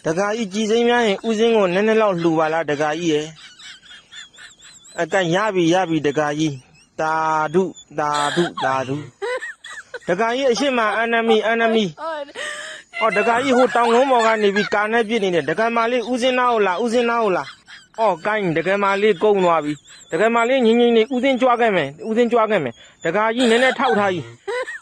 တကာကြီးကြည်စိမ်းများရင်ဦးစင်းကိုနည်းနည်းလောက်လှူပါလားတကာကြီးရဲ့အကရပြီတကာကြီးတာဓုတကာကြီးအရှိမအန်နမီဟောတကာကြီးဟိုတောင်ကုန်းပေါ်ကနေပြီးကာနဲ့ပြစ်နေတဲ့တကမာလေးဦးစင်းနာဟုတ်လားအော်ကိုင်းတကမာလေးကုန်းသွားပြီတကမာလေးငင်းနေဦးစင်းကြွားခဲ့မယ်တကာကြီးနည်းနည်းထောက်ထားကြီး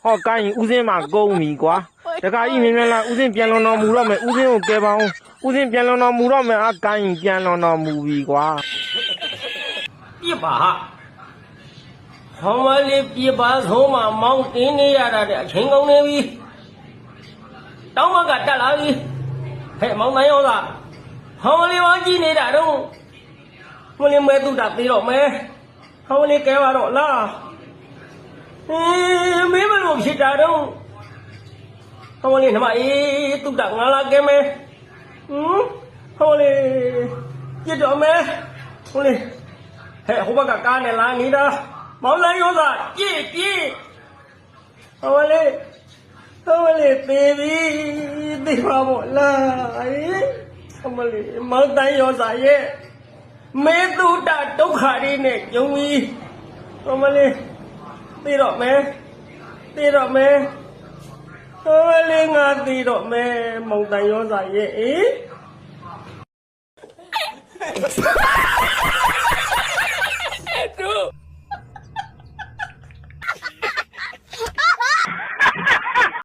ဟောကိုင်းဦးစင်းမှာကုန်းပြီကွာတကာကြီးမြင်လားဦးစင်းပြန်လွန်တော်မူတော့မယ်ဦးစင်းကိုကဲပါအောင်ဦးစင်းပြန်လွန်တော်မူတော့မယ်အကိုင်းပြန်လွန်တော်မူပြီကွာပြပါဟောမလေးပြပါဆုံးမမောင်းတင်းနေရတာတဲ့အချိန်ကုန်နေပြီတောင်းမကတက်လာပြီဟဲ့မောင်းနိုင်ရောသားဟောမလေးဝါကြည့်နေတာတော့မလေးမဲသူတာသေးတော့မဲဟောမလေးကဲပါတော့လားမင်းမလို့ဖြစ်တာတော့ဟောမလေးနမအေးသူတာငါလာကဲမဲဟောမလေးပြစ်တော့မဲဟောမလေးဟဲ့ဟိုဘက်ကကားနဲ့လာနေတာမောင်လိုက်ရောသားကြည့်ဟောမလေးသေပါမို့လားဟောမလေးမောင်တိုင်းရောသားရဲ့မေတုတဒုက္ခတွေနဲ့ကြုံပြီးဟောမလေးသေတော့မယ်ဟောမလေးငါသေတော့မယ်မောင်တိုင်းရောသားရဲ့